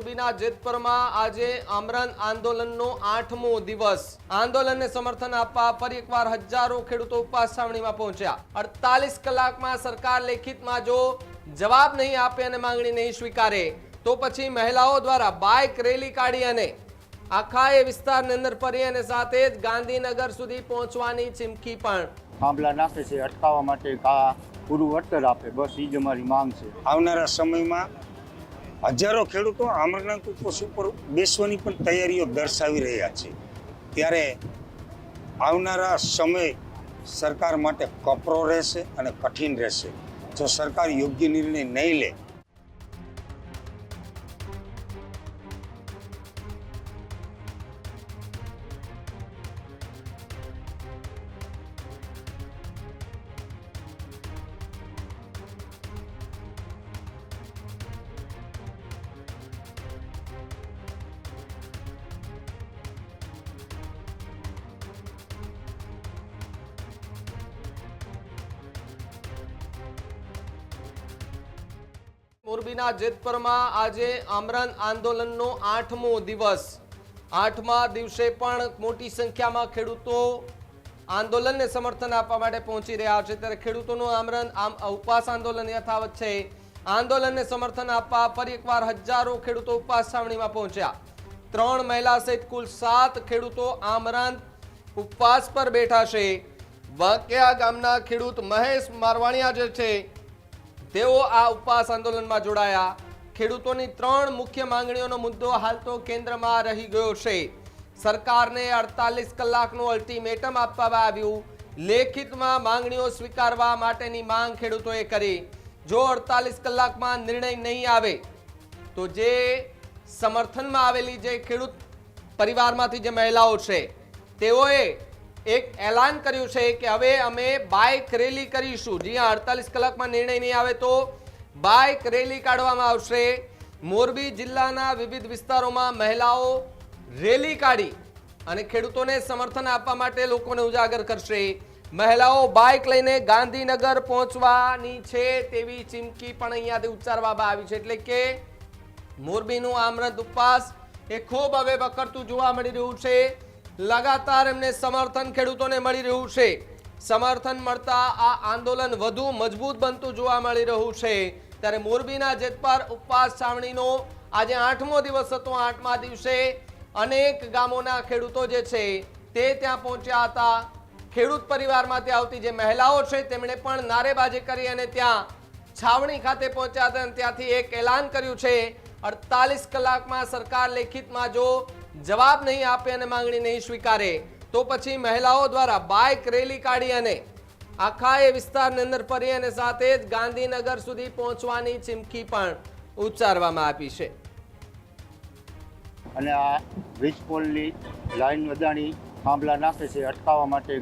મોરબીના જેતપુરમાં આજે આમરણ આંદોલનનો 8મો દિવસ। આંદોલનને સમર્થન આપવા ફરી એકવાર હજારો ખેડૂતો ઉપવાસ છાવણીમાં પહોંચ્યા। 48 કલાકમાં સરકાર લેખિતમાં જો જવાબ નહીં આપે અને માંગણી નહીં સ્વીકારે તો પછી મહિલાઓ દ્વારા બાઇક રેલી કાઢી અને આખા એ વિસ્તારની અંદર ફરી અને સાથે જ ગાંધીનગર સુધી પહોંચવાની ચીમકી પણ થાંભલા નાખે છે અટકાવવા માટે પૂરું વળતર આપે, બસ એ જ અમારી માંગ છે। આવનારા સમયમાં હજારો ખેડૂતો આમરણાંત ઉપવાસ ઉપર બેસવાની પણ તૈયારીઓ દર્શાવી રહ્યા છે। ત્યારે આવનારા સમય સરકાર માટે કપરો રહેશે અને કઠિન રહેશે જો સરકાર યોગ્ય નિર્ણય નહીં લે। મોરબીના જેતપુરમાં આજે આમરણ આંદોલનનો 8મો દિવસ। 8મા દિવસે પણ મોટી સંખ્યામાં ખેડૂતો આંદોલનને સમર્થન આપવા માટે પહોંચી રહ્યા છે। ત્યારે ખેડૂતોનું આમરણ ઉપવાસ આંદોલન યથાવત છે। આંદોલનને સમર્થન આપવા ફરી એકવાર હજારો ખેડૂતો ઉપવાસ છાવણીમાં પહોંચ્યા। 3 મહિલા સહિત કુલ 7 ખેડૂતો આમરણ ઉપવાસ પર બેઠા છે। વાંકિયા ગામના ખેડૂત મહેશ મારવાણિયા જે છે તેઓ આ ઉપવાસ આંદોલનમાં જોડાયા। ખેડૂતોની 3 મુખ્ય માંગણીઓનો મુદ્દો હાલ તો કેન્દ્રમાં રહી ગયો છે। સરકારને 48 કલાકનું અલ્ટિમેટમ આપવામાં આવ્યું। લેખિતમાં માંગણીઓ સ્વીકારવા માટેની માંગ ખેડૂતોએ કરી। જો 48 કલાકમાં નિર્ણય નહીં આવે તો જે સમર્થનમાં આવેલી જે ખેડૂત પરિવારમાંથી જે મહિલાઓ છે તેઓએ એક એલાન કર્યું છે કે હવે અમે બાઇક રેલી કરીશું। જી હા, 48 કલાકમાં નિર્ણય નહીં આવે તો બાઇક રેલી કાઢવામાં આવશે। મોરબી જિલ્લાના વિવિધ વિસ્તારોમાં મહિલાઓ રેલી કાઢી અને ખેડૂતોને સમર્થન આપવા માટે લોકોને ઉજાગર કરશે। મહિલાઓ બાઇક લઈને ગાંધીનગર પહોંચવાની છે તેવી ચીમકી પણ અહીંયાથી ઉચ્ચારવામાં આવી છે। એટલે કે મોરબીનું આમરણ ઉપવાસ એ ખૂબ હવે વકરતું જોવા મળી રહ્યું છે। લગાતાર એમને સમર્થન ખેડૂતોને મળી રહ્યું છે। સમર્થન મળતા આ આંદોલન વધુ મજબૂત બનતું જોવા મળી રહ્યું છે। ત્યારે મોરબીના જેતપુર ઉપવાસ છાવણીનો આજે 8મો દિવસ હતો। 8મા દિવસે અનેક ગામોના ખેડૂતો જે છે તે ત્યાં પહોંચ્યા હતા। ખેડૂત પરિવારમાંથી આવતી જે મહિલાઓ છે તેમણે પણ નારેબાજી કરી અને ત્યાં છાવણી ખાતે પહોંચ્યા હતા અને ત્યાંથી એક એલાન કર્યું છે 48 કલાકમાં સરકાર લેખિતમાં જો જવાબ નહીં આપે અને માંગણી નહીં સ્વીકારે તો પછી મહિલાઓ દ્વારા બાઇક રેલી કાઢી અને આખા એ વિસ્તારની અંદર ફરી અને સાથે જ ગાંધીનગર સુધી પહોંચવાની ચીમકી પણ ઉચ્ચારવામાં આવી છે। અને આ વીજ પોલની લાઈન વધારી થાંભલા નાખે છે અટકાવવા માટે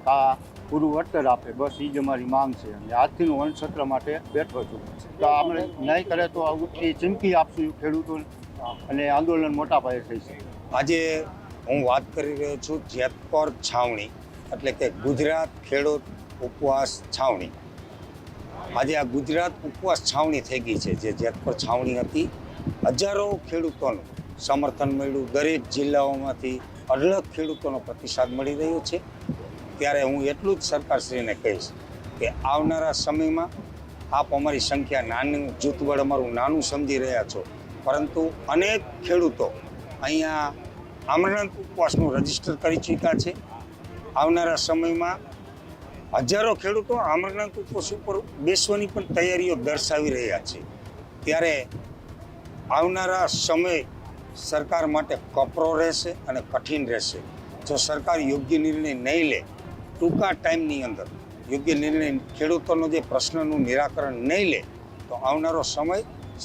પૂરું વળતર આપે, બસ એ જ અમારી માંગ છે। અને આજથી હું વનસત્ર માટે બેઠો છું તો આપણે નહીં કરે તો એ ચીમકી આપશું ખેડૂતોને અને આંદોલન મોટા પાયે થઈ છે। આજે હું વાત કરી રહ્યો છું જેતપુર છાવણી એટલે કે ગુજરાત ખેડૂત ઉપવાસ છાવણી। આજે આ ગુજરાત ઉપવાસ છાવણી થઈ ગઈ છે। જે જેતપુર છાવણી હતી હજારો ખેડૂતોનું સમર્થન મળ્યું। દરેક જિલ્લાઓમાંથી અલગ ખેડૂતોનો પ્રતિસાદ મળી રહ્યો છે। ત્યારે હું એટલું જ સરકારશ્રીને કહીશ કે આવનારા સમયમાં આપ અમારી સંખ્યા નાનું જૂથબળ અમારું નાનું સમજી રહ્યા છો, પરંતુ અનેક ખેડૂતો અહીંયા આમરણાંત ઉપવાસનું રજીસ્ટર કરી ચૂક્યા છે। આવનારા સમયમાં હજારો ખેડૂતો આમરણાંત ઉપવાસ ઉપર બેસવાની પણ તૈયારીઓ દર્શાવી રહ્યા છે। ત્યારે આવનારા સમય સરકાર માટે કપરો રહેશે અને કઠિન રહેશે જો સરકાર યોગ્ય નિર્ણય નહીં લે। ટૂંકા ટાઈમની અંદર યોગ્ય નિર્ણય ખેડૂતોનો જે પ્રશ્નનું નિરાકરણ નહીં લે તો આવનારો સમય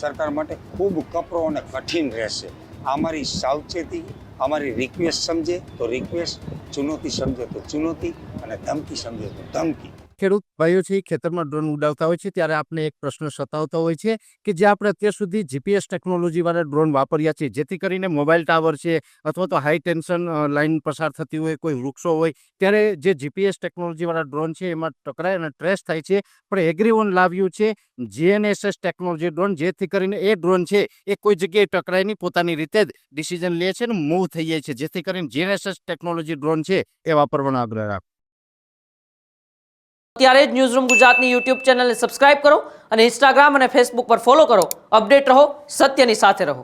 સરકાર માટે ખૂબ કપરો અને કઠિન રહેશે। અમારી સાવચેતી, અમારી રિક્વેસ્ટ સમજે તો રિક્વેસ્ટ, ચુનૌતી સમજે તો ચુનૌતી અને ધમકી સમજે તો ધમકી। ખેડૂત ભાઈઓ છે ખેતરમાં ડ્રોન ઉડાવતા હોય છે ત્યારે આપને એક પ્રશ્ન સતાવતો હોય છે કે જે આપણે અત્યાર સુધી જીપીએસ ટેકનોલોજીવાળા ડ્રોન વાપર્યા છે, જેથી કરીને મોબાઈલ ટાવર છે અથવા તો હાઈ ટેન્શન લાઇન પસાર થતી હોય, કોઈ વૃક્ષો હોય, ત્યારે જે જીપીએસ ટેકનોલોજીવાળા ડ્રોન છે એમાં ટકરાય અને ટ્રેસ થાય છે. પણ એગ્રીઓન લાવ્યું છે GNSS ટેકનોલોજી ડ્રોન, જેથી કરીને એ ડ્રોન છે એ કોઈ જગ્યાએ ટકરાય નહીં, પોતાની રીતે જ ડિસિઝન લે છે ને મૂવ થઈ જાય છે, જેથી કરીને GNSS ટેકનોલોજી ડ્રોન છે એ વાપરવાનો આગ્રહ રાખો. અત્યારે જ ન્યૂઝરૂમ ગુજરાતની યુટ્યુબ ચેનલને સબસ્ક્રાઇબ કરો અને ઇન્સ્ટાગ્રામ અને ફેસબુક પર ફોલો કરો. અપડેટ રહો, સત્યની સાથે રહો.